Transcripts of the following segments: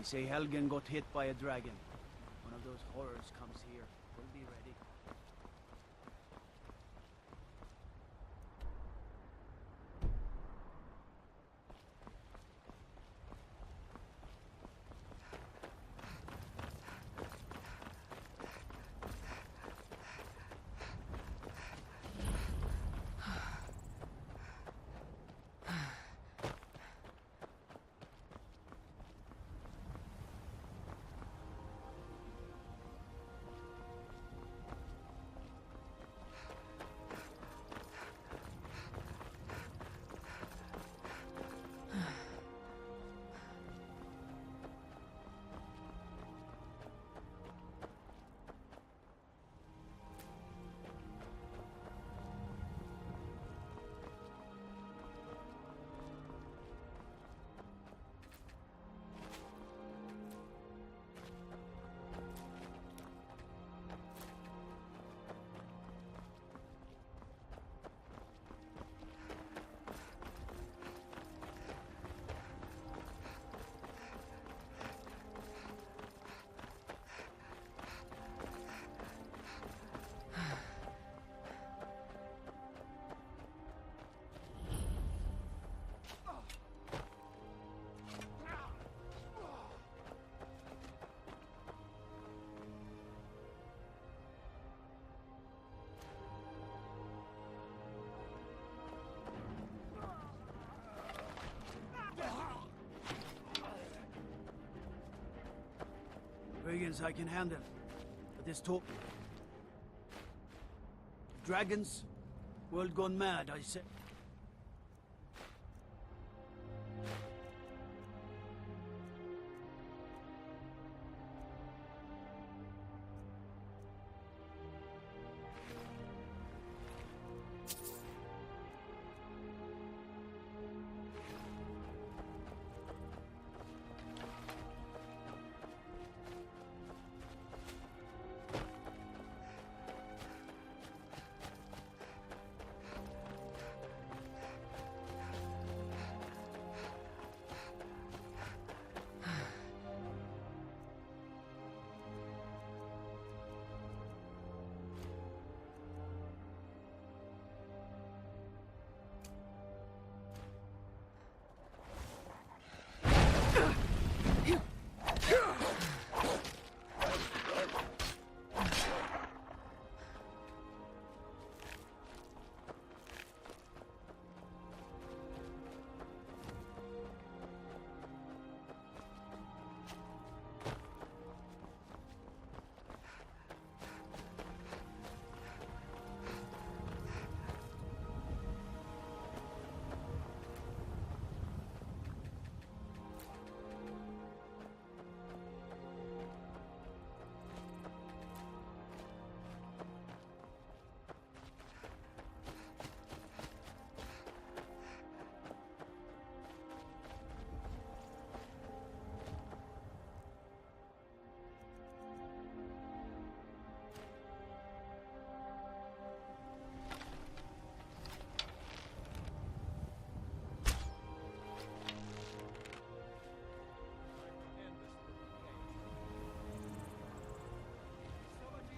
They say Helgen got hit by a dragon. One of those horrors comes here. We'll be ready. Brigands I can handle, but this talk... Dragons? World gone mad, I say.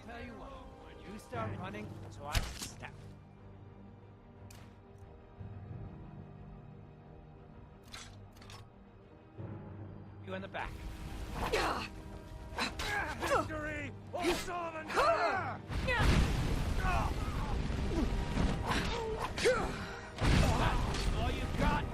Tell you what, you start running, so I can stop. You in the back. Victory! Or Sullivan! All you got?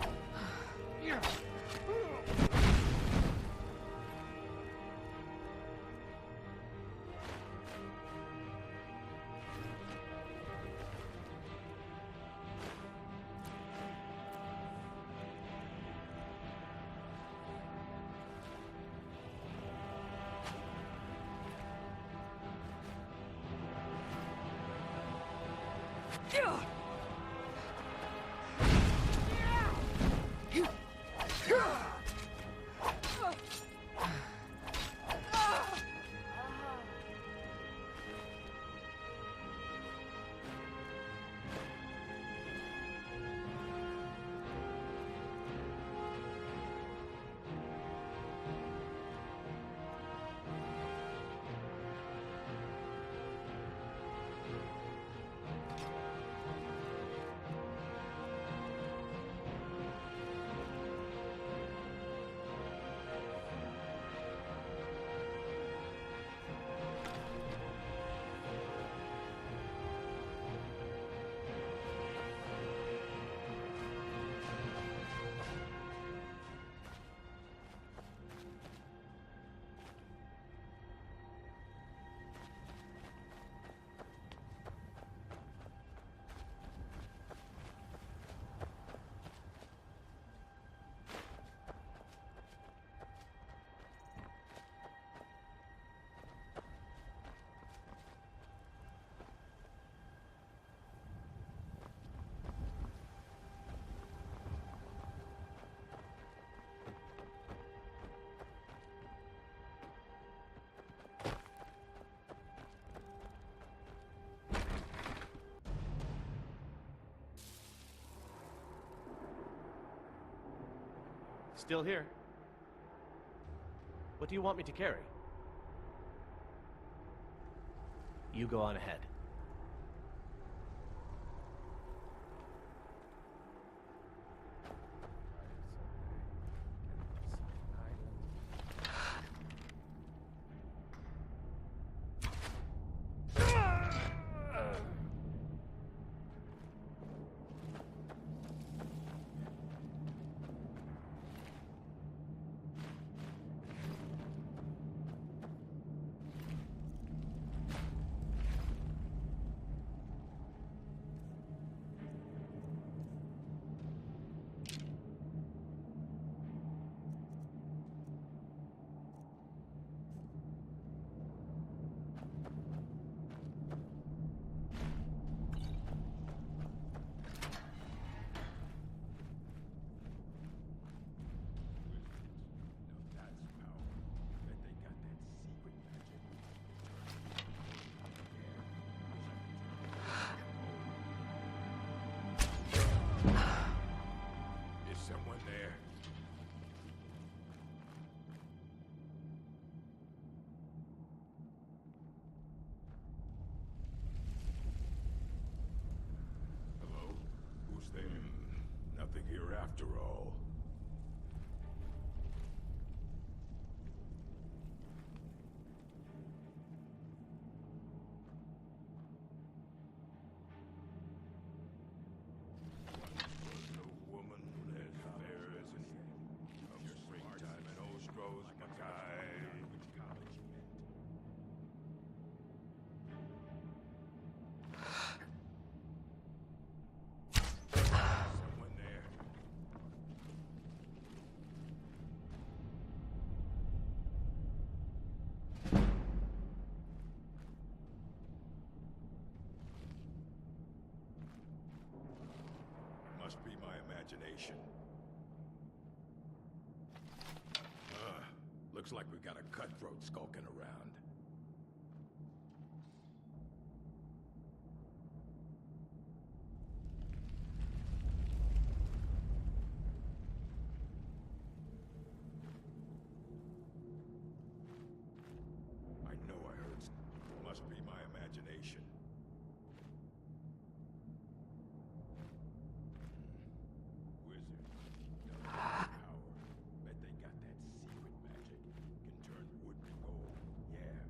Still here. What do you want me to carry? You go on ahead. Someone there. Hello? Who's there? Nothing here after all. Must be my imagination. Looks like we got a cutthroat skulking around. I know I heard. Must be my imagination. Power. Bet they got that secret magic. Can turn wood to gold. Yeah.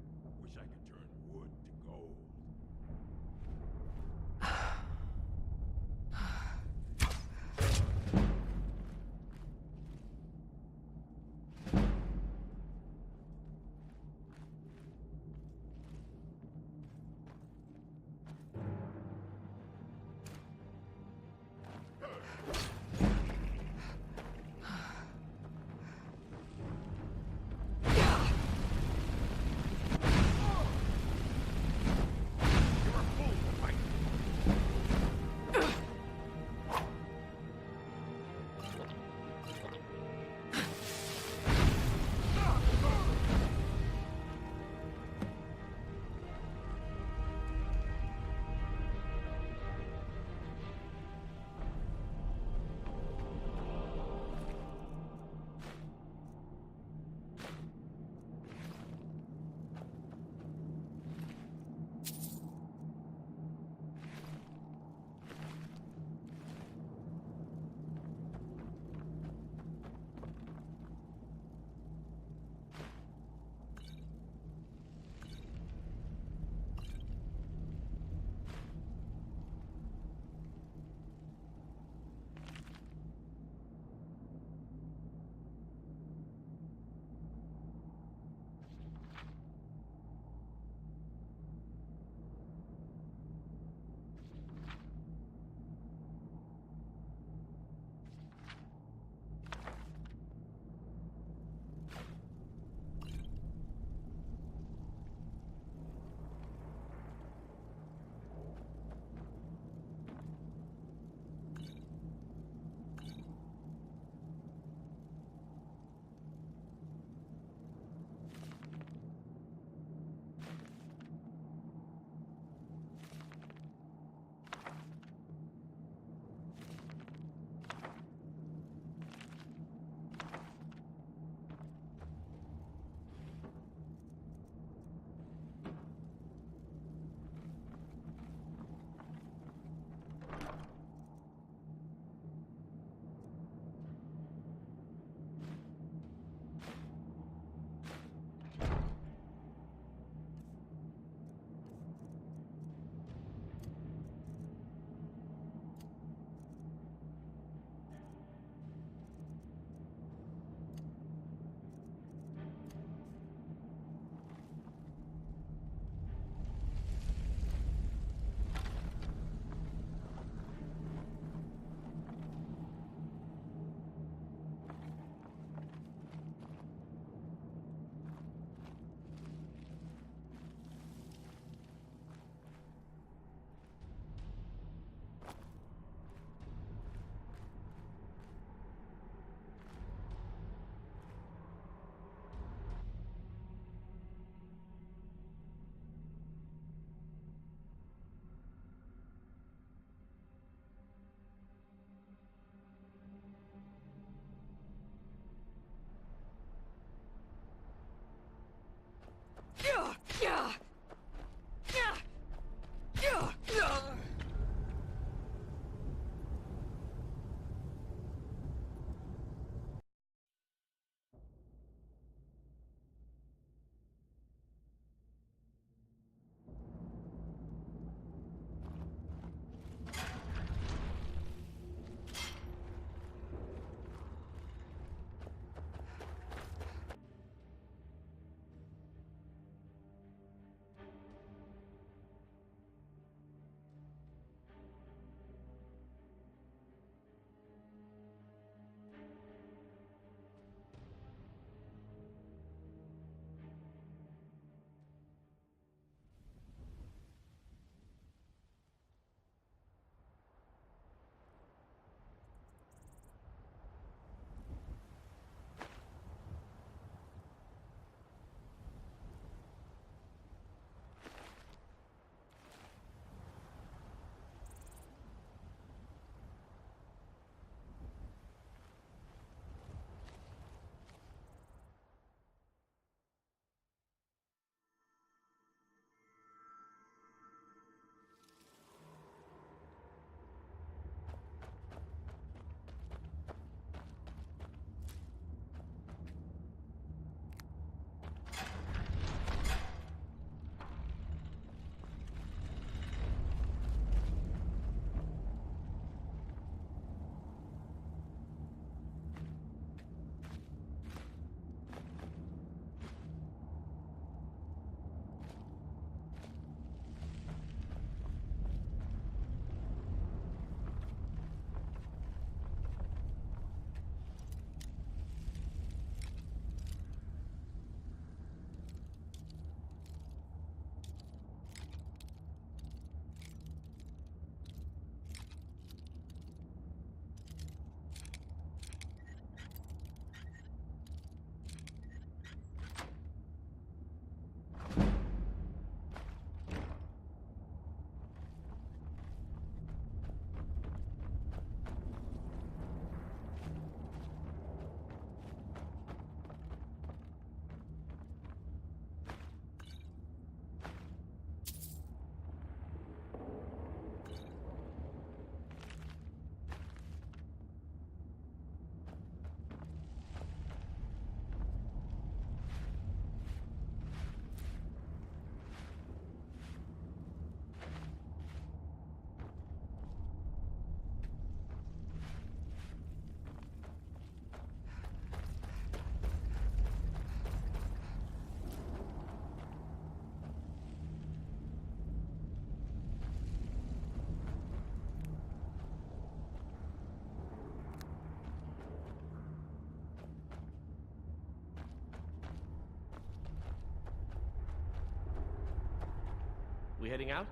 We heading out?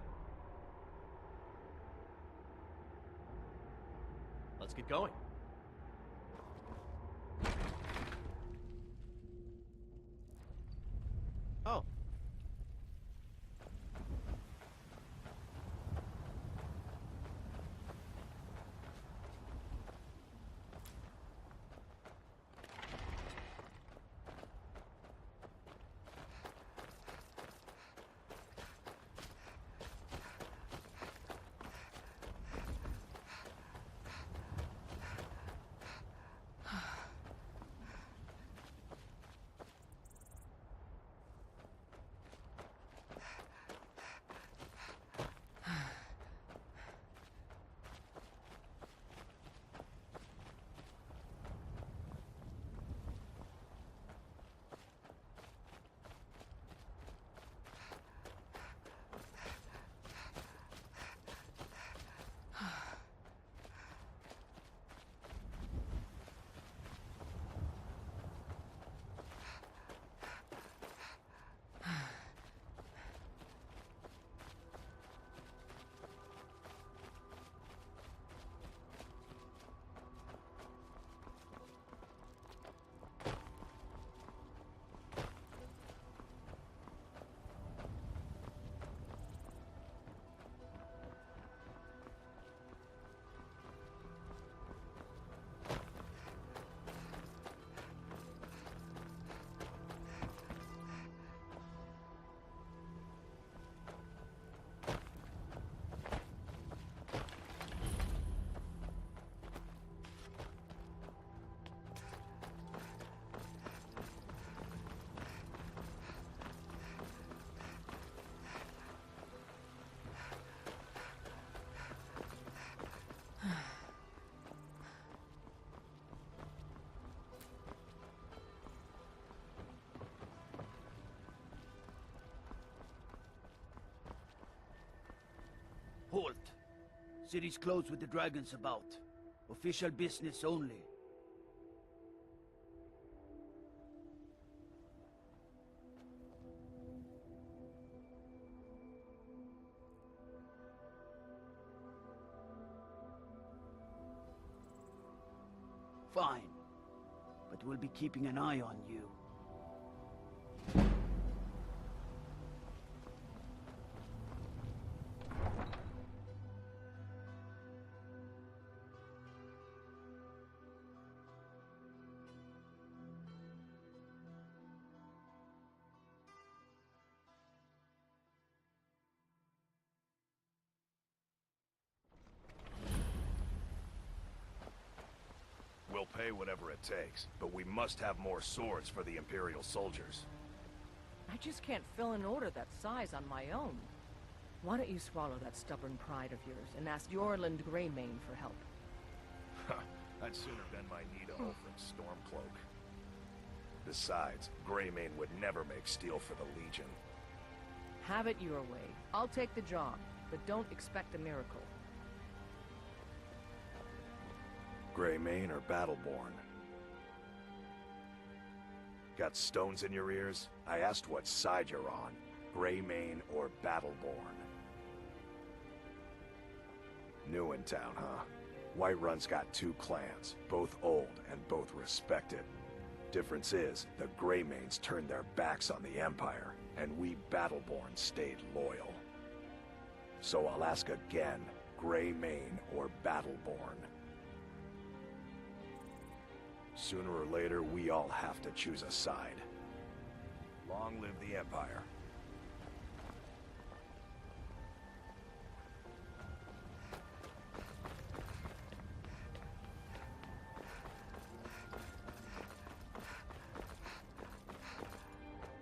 Let's get going. Oh. Halt. City's closed with the dragons about. Official business only. Fine. But we'll be keeping an eye on you. We'll pay whatever it takes, but we must have more swords for the Imperial soldiers. I just can't fill an order that size on my own. Why don't you swallow that stubborn pride of yours and ask Yorland Greymane for help? I'd sooner bend my knee to Ulfric's Stormcloak. Besides, Greymane would never make steel for the Legion. Have it your way. I'll take the job, but don't expect a miracle. Greymane or Battleborn? Got stones in your ears? I asked what side you're on. Greymane or Battleborn? New in town, huh? Whiterun's got two clans, both old and both respected. Difference is, the Greymanes turned their backs on the Empire, and we Battleborn stayed loyal. So I'll ask again, Greymane or Battleborn? Sooner or later, we all have to choose a side. Long live the Empire.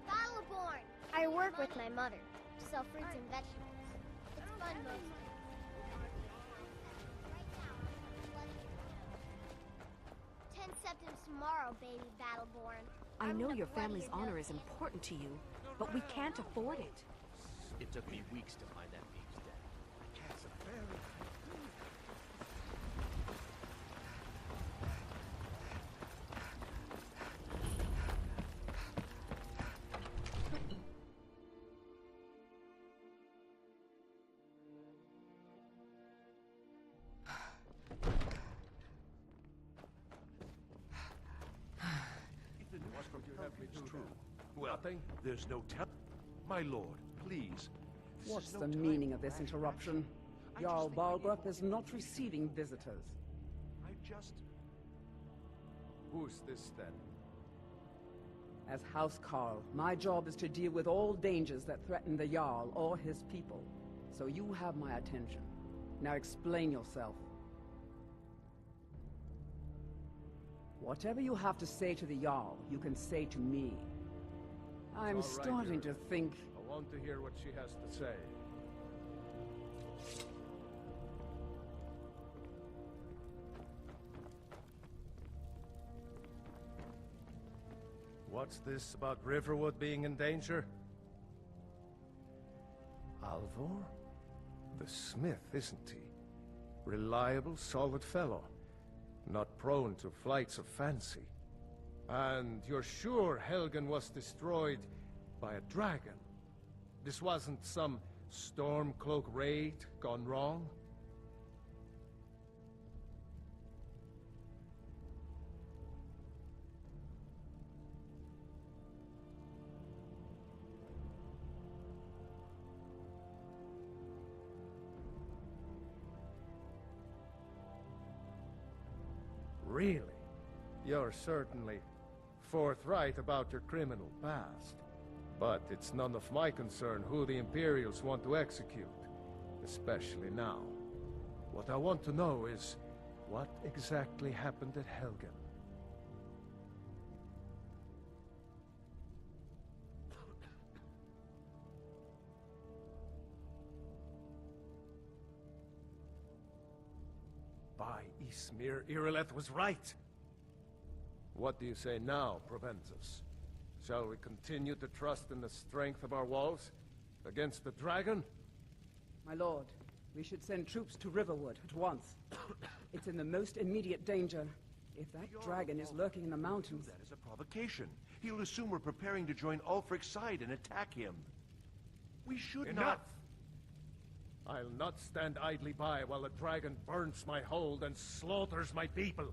Battleborn! I work with my mother to sell fruits and vegetables. It's fun mostly. 10 septims tomorrow, baby Battleborn. I know your family's honor is important to you, but we can't afford it. It took me weeks to find that beef's den. well, there's no tell. My lord, please. What's the meaning of this interruption? Jarl Balgrup is not receiving visitors. Who's this, then? As House Carl, my job is to deal with all dangers that threaten the Jarl or his people. So you have my attention. Now explain yourself. Whatever you have to say to the Jarl, you can say to me. I'm starting to think... I want to hear what she has to say. What's this about Riverwood being in danger? Alvor? The smith, isn't he? Reliable, solid fellow. Not prone to flights of fancy. And you're sure Helgen was destroyed by a dragon? This wasn't some Stormcloak raid gone wrong? Really? You're certainly forthright about your criminal past. But it's none of my concern who the Imperials want to execute, especially now. What I want to know is, what exactly happened at Helgen? By Ysmir, Irileth was right! What do you say now, Proventus? Shall we continue to trust in the strength of our walls? Against the dragon? My lord, we should send troops to Riverwood at once. It's in the most immediate danger. If that dragon is lurking in the mountains... That is a provocation. He'll assume we're preparing to join Ulfric's side and attack him. We should Enough! I'll not stand idly by while the dragon burns my hold and slaughters my people.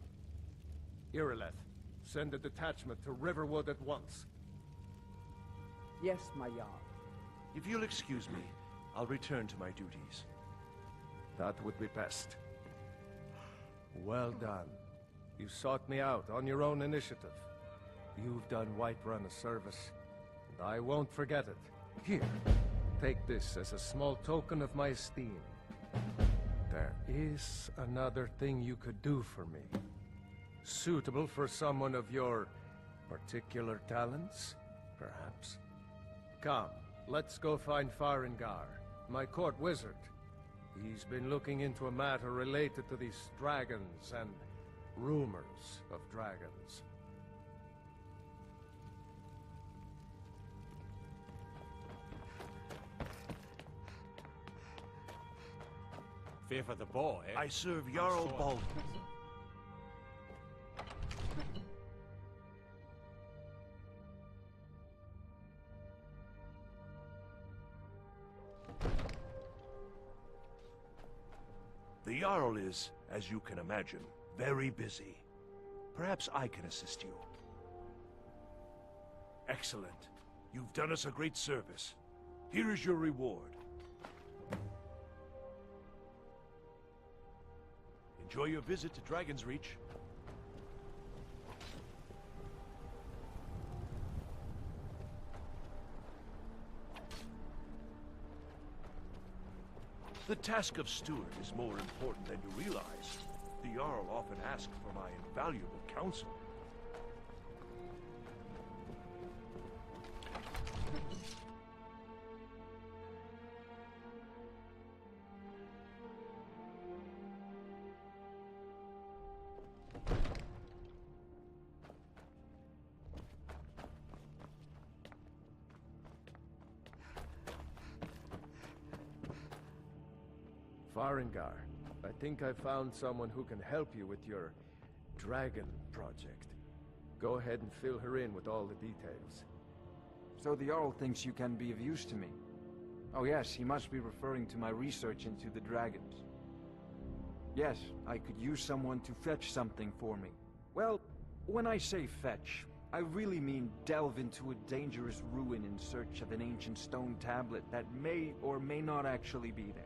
Irileth, send a detachment to Riverwood at once. Yes, my Jarl. If you'll excuse me, I'll return to my duties. That would be best. Well done. You sought me out on your own initiative. You've done Whiterun a service, and I won't forget it. Here, take this as a small token of my esteem. There is another thing you could do for me. Suitable for someone of your particular talents, perhaps? Come, let's go find Farengar, my court wizard. He's been looking into a matter related to these dragons and rumors of dragons. Fear for the boy. I serve Jarl Balgrup. The Jarl is, as you can imagine, very busy. Perhaps I can assist you. Excellent. You've done us a great service. Here is your reward. Enjoy your visit to Dragon's Reach. The task of steward is more important than you realize. The Jarl often asks for my invaluable counsel. Farengar, I think I found someone who can help you with your dragon project. Go ahead and fill her in with all the details. So the Jarl thinks you can be of use to me. Oh yes, he must be referring to my research into the dragons. Yes, I could use someone to fetch something for me. Well, when I say fetch, I really mean delve into a dangerous ruin in search of an ancient stone tablet that may or may not actually be there.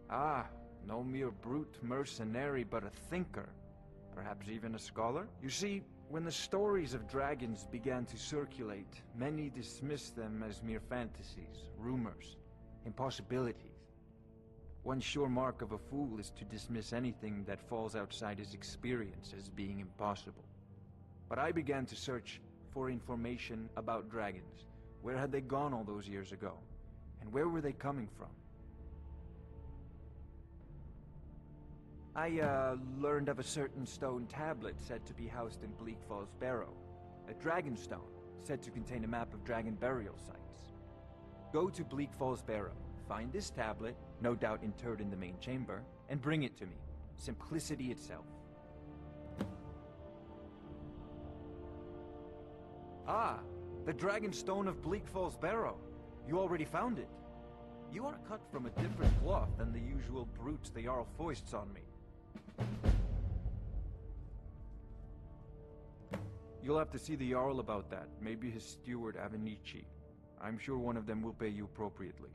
Ah, no mere brute mercenary, but a thinker. Perhaps even a scholar? You see, when the stories of dragons began to circulate, many dismissed them as mere fantasies, rumors, impossibilities. One sure mark of a fool is to dismiss anything that falls outside his experience as being impossible. But I began to search for information about dragons. Where had they gone all those years ago? And where were they coming from? I learned of a certain stone tablet said to be housed in Bleak Falls Barrow. A dragon stone, said to contain a map of dragon burial sites. Go to Bleak Falls Barrow, find this tablet, no doubt interred in the main chamber, and bring it to me. Simplicity itself. Ah, the dragon stone of Bleak Falls Barrow. You already found it. You are cut from a different cloth than the usual brutes the Jarl foists on me. You'll have to see the Jarl about that, maybe his steward Avenici. I'm sure one of them will pay you appropriately.